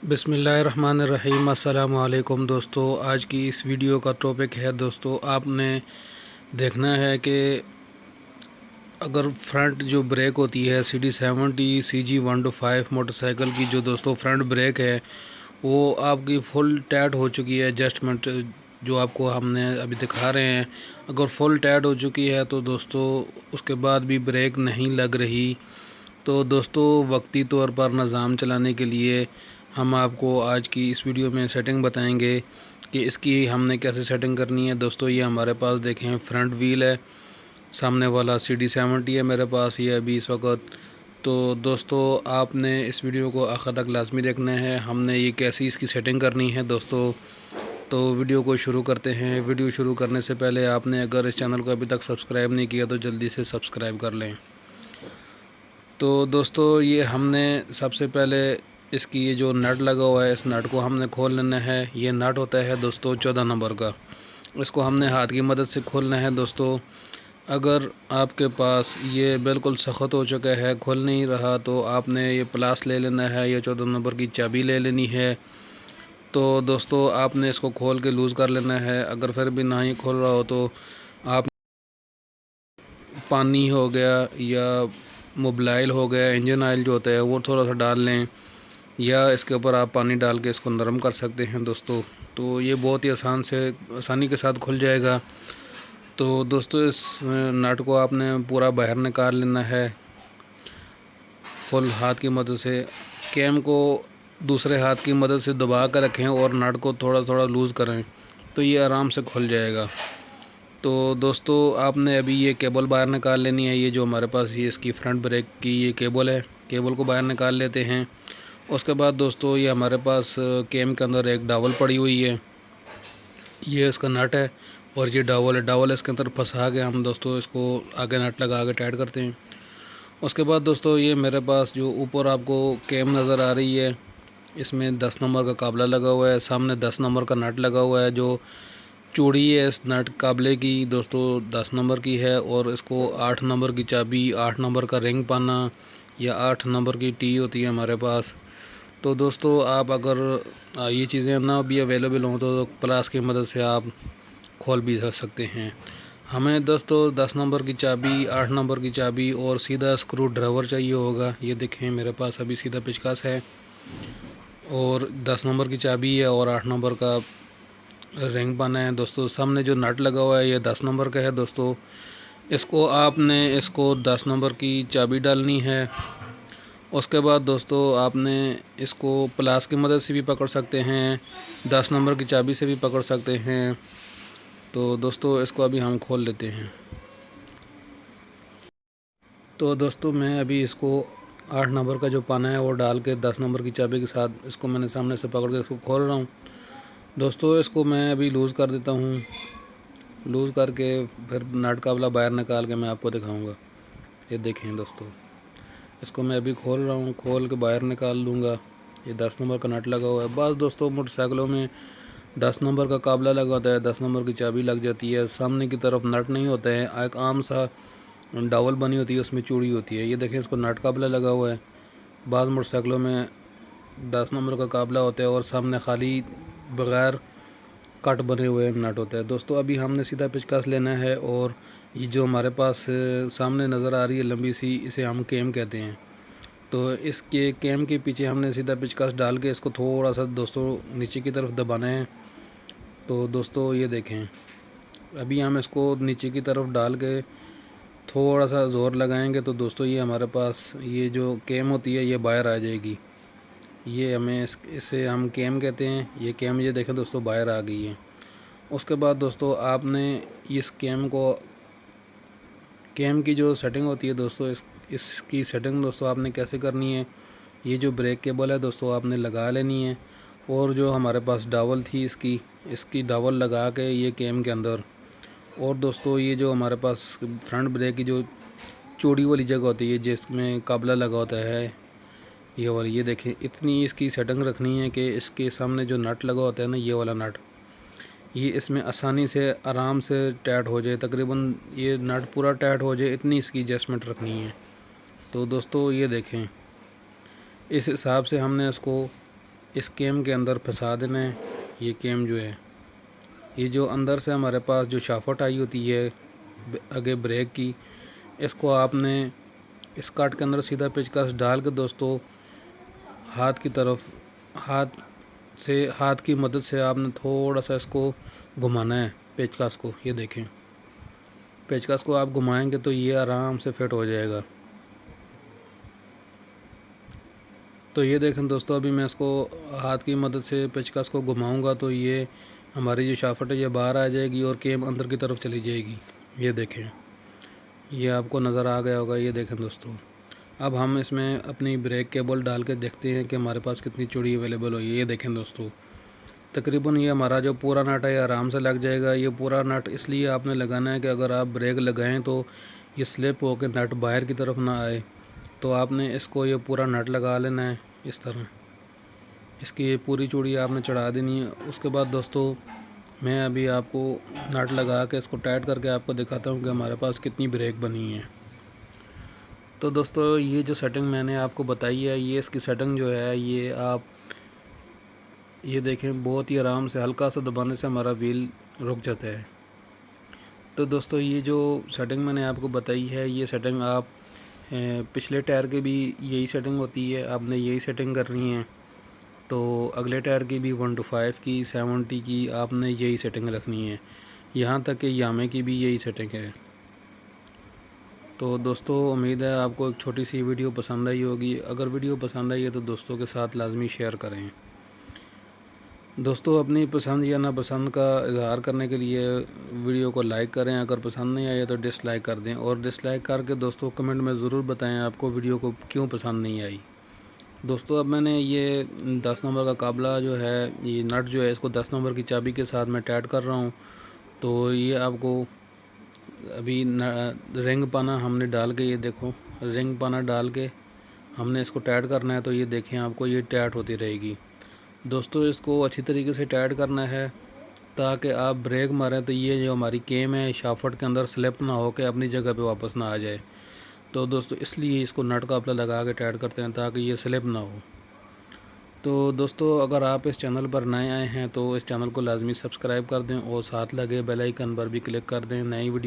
बिस्मिल्लाहिर्रहमानिर्रहीम। अस्सलाम वालेकुम दोस्तों, आज की इस वीडियो का टॉपिक है दोस्तों, आपने देखना है कि अगर फ्रंट जो ब्रेक होती है CD70 CG125 मोटरसाइकिल की, जो दोस्तों फ्रंट ब्रेक है वो आपकी फुल टाइट हो चुकी है। एडजस्टमेंट जो आपको हमने अभी दिखा रहे हैं, अगर फुल टाइट हो चुकी है तो दोस्तों उसके बाद भी ब्रेक नहीं लग रही, तो दोस्तों वक्ती तौर पर निज़ाम चलाने के लिए हम आपको आज की इस वीडियो में सेटिंग बताएंगे कि इसकी हमने कैसे सेटिंग करनी है। दोस्तों ये हमारे पास देखें फ्रंट व्हील है, सामने वाला CD70 है मेरे पास ये अभी इस वक्त। तो दोस्तों आपने इस वीडियो को आखिर तक लाजमी देखना है, हमने ये कैसी इसकी सेटिंग करनी है दोस्तों। तो वीडियो को शुरू करते हैं। वीडियो शुरू करने से पहले आपने अगर इस चैनल को अभी तक सब्सक्राइब नहीं किया तो जल्दी से सब्सक्राइब कर लें। तो दोस्तों ये हमने सबसे पहले इसकी ये जो नट लगा हुआ है, इस नट को हमने खोल लेना है। ये नट होता है दोस्तों 14 नंबर का, इसको हमने हाथ की मदद से खोलना है दोस्तों। अगर आपके पास ये बिल्कुल सख्त हो चुका है, खुल नहीं रहा, तो आपने ये प्लास ले लेना है या 14 नंबर की चाबी ले लेनी है। तो दोस्तों आपने इसको खोल के लूज़ कर लेना है। अगर फिर भी ना ही खोल रहा हो तो आप पानी हो गया या मोबिलाइल हो गया, इंजन ऑयल जो होता है वो थोड़ा सा डाल लें, या इसके ऊपर आप पानी डाल के इसको नरम कर सकते हैं दोस्तों। तो ये बहुत ही आसानी के साथ खुल जाएगा। तो दोस्तों इस नट को आपने पूरा बाहर निकाल लेना है फुल हाथ की मदद से। कैम को दूसरे हाथ की मदद से दबा कर रखें और नट को थोड़ा थोड़ा लूज़ करें तो ये आराम से खुल जाएगा। तो दोस्तों आपने अभी ये केबल बाहर निकाल लेनी है। ये जो हमारे पास ये इसकी फ्रंट ब्रेक की ये केबल है, केबल को बाहर निकाल लेते हैं। उसके बाद दोस्तों ये हमारे पास केम के अंदर एक डावल पड़ी हुई है, ये इसका नट है और ये डावल है। डावल इसके अंदर फंसा के हम दोस्तों इसको आगे नट लगा के टाइट करते हैं। उसके बाद दोस्तों ये मेरे पास जो ऊपर आपको केम नज़र आ रही है, इसमें 10 नंबर का काबला लगा हुआ है, सामने 10 नंबर का नट लगा हुआ है। जो चूड़ी है इस नट काबले की दोस्तों 10 नंबर की है, और इसको 8 नंबर की चाबी, 8 नंबर का रिंग पाना या 8 नंबर की टी होती है हमारे पास। तो दोस्तों आप अगर ये चीज़ें ना भी अवेलेबल हों तो प्लास की मदद से आप खोल भी सकते हैं। हमें दोस्तों 10 नंबर की चाबी, 8 नंबर की चाबी और सीधा स्क्रू ड्राइवर चाहिए होगा। ये देखें मेरे पास अभी सीधा पेचकस है और 10 नंबर की चाबी है और 8 नंबर का रिंग पाना है दोस्तों। सामने जो नट लगा हुआ है ये 10 नंबर का है दोस्तों। इसको 10 नंबर की चाबी डालनी है। उसके बाद दोस्तों आपने इसको प्लास की मदद से भी पकड़ सकते हैं, 10 नंबर की चाबी से भी पकड़ सकते हैं। तो दोस्तों इसको अभी हम खोल लेते हैं। तो दोस्तों मैं अभी इसको 8 नंबर का जो पाना है वो डाल के 10 नंबर की चाबी के साथ इसको मैंने सामने से पकड़ के इसको खोल रहा हूँ दोस्तों। इसको मैं अभी लूज़ कर देता हूँ, लूज़ करके फिर नट काबला बाहर निकाल के मैं आपको दिखाऊँगा। ये देखें दोस्तों, इसको मैं अभी खोल रहा हूँ, खोल के बाहर निकाल लूँगा। ये 10 नंबर का नट लगा हुआ है। बस दोस्तों मोटरसाइकिलों में 10 नंबर का काबला लगा होता है, 10 नंबर की चाबी लग जाती है, सामने की तरफ नट नहीं होता है, एक आम सा डावल बनी होती है उसमें चूड़ी होती है। ये देखें इसको नट काबला लगा हुआ है। बाद मोटरसाइकिलों में 10 नंबर का काबला होता है और सामने खाली बग़ैर कट बने हुए नट होता है दोस्तों। अभी हमने सीधा पेचकस लेना है और ये जो हमारे पास सामने नज़र आ रही है लंबी सी, इसे हम केम कहते हैं। तो इसके केम के पीछे हमने सीधा पेचकस डाल के इसको थोड़ा सा दोस्तों नीचे की तरफ दबाना है। तो दोस्तों ये देखें अभी हम इसको नीचे की तरफ डाल के थोड़ा सा ज़ोर लगाएंगे तो दोस्तों ये हमारे पास ये जो केम होती है ये बाहर आ जाएगी। ये हमें इसे हम केम कहते हैं। ये केम ये देखें दोस्तों बाहर आ गई है। उसके बाद दोस्तों आपने इस केम की जो सेटिंग होती है दोस्तों, इसकी सेटिंग दोस्तों आपने कैसे करनी है, ये जो ब्रेक केबल है दोस्तों आपने लगा लेनी है। और जो हमारे पास डावल थी इसकी डावल लगा के ये केम के अंदर, और दोस्तों ये जो हमारे पास फ्रंट ब्रेक की जो चौड़ी वाली जगह होती है जिसमें काबला लगा होता है ये वाली, ये देखें इतनी इसकी सेटिंग रखनी है कि इसके सामने जो नट लगा होता है ना, ये वाला नट, ये इसमें आसानी से आराम से टाइट हो जाए, तकरीबन ये नट पूरा टाइट हो जाए, इतनी इसकी एडजस्टमेंट रखनी है। तो दोस्तों ये देखें इस हिसाब से हमने इसको इस केम के अंदर फंसा देना है। ये केम जो है, ये जो अंदर से हमारे पास जो शाफट आई होती है आगे ब्रेक की, इसको आपने इस काट के अंदर सीधा पेचकस डाल के दोस्तों हाथ की तरफ, हाथ की मदद से आपने थोड़ा सा इसको घुमाना है पेचकस को। ये देखें, पेचकस को आप घुमाएंगे तो ये आराम से फिट हो जाएगा। तो ये देखें दोस्तों, अभी मैं इसको हाथ की मदद से पेचकस को घुमाऊंगा तो ये हमारी जो शाफट है ये बाहर आ जाएगी और केम अंदर की तरफ चली जाएगी। ये देखें, ये आपको नज़र आ गया होगा। ये देखें दोस्तों, अब हम इसमें अपनी ब्रेक केबल डाल के देखते हैं कि हमारे पास कितनी चूड़ी अवेलेबल हुई है। ये देखें दोस्तों, तकरीबन ये हमारा जो पूरा नट है आराम से लग जाएगा। ये पूरा नट इसलिए आपने लगाना है कि अगर आप ब्रेक लगाएं तो ये स्लिप होकर नट बाहर की तरफ ना आए। तो आपने इसको ये पूरा नट लगा लेना है इस तरह। इसकी ये पूरी चूड़ी आपने चढ़ा देनी है। उसके बाद दोस्तों मैं अभी आपको नट लगा के इसको टाइट करके आपको दिखाता हूँ कि हमारे पास कितनी ब्रेक बनी है। तो दोस्तों ये जो सेटिंग मैंने आपको बताई है, ये इसकी सेटिंग जो है ये आप ये देखें, बहुत ही आराम से हल्का सा दबाने से हमारा व्हील रुक जाता है। तो दोस्तों ये जो सेटिंग मैंने आपको बताई है, ये सेटिंग आप पिछले टायर की भी यही सेटिंग होती है, आपने यही सेटिंग करनी है। तो अगले टायर की भी 1-5 की 70 की आपने यही सेटिंग रखनी है, यहाँ तक कि यामे की भी यही सेटिंग है। तो दोस्तों उम्मीद है आपको एक छोटी सी वीडियो पसंद आई होगी। अगर वीडियो पसंद आई है तो दोस्तों के साथ लाजमी शेयर करें। दोस्तों अपनी पसंद या नापसंद का इजहार करने के लिए वीडियो को लाइक करें, अगर पसंद नहीं आया तो डिसलाइक कर दें, और डिसलाइक करके दोस्तों कमेंट में ज़रूर बताएं आपको वीडियो को क्यों पसंद नहीं आई। दोस्तों अब मैंने ये 10 नंबर का काबला जो है, ये नट जो है, इसको 10 नंबर की चाबी के साथ मैं टाइट कर रहा हूँ। तो ये आपको अभी रिंग पाना हमने डाल के, ये देखो रिंग पाना डाल के हमने इसको टाइट करना है। तो ये देखें, आपको ये टाइट होती रहेगी। दोस्तों इसको अच्छी तरीके से टाइट करना है ताकि आप ब्रेक मारें तो ये जो हमारी केम है शाफट के अंदर स्लिप ना हो के अपनी जगह पे वापस ना आ जाए। तो दोस्तों इसलिए इसको नट कापला लगा के टाइट करते हैं ताकि ये स्लिप ना हो। तो दोस्तों अगर आप इस चैनल पर नए आए हैं तो इस चैनल को लाजमी सब्सक्राइब कर दें और साथ लगे बेल आइकन पर भी क्लिक कर दें नई वीडियो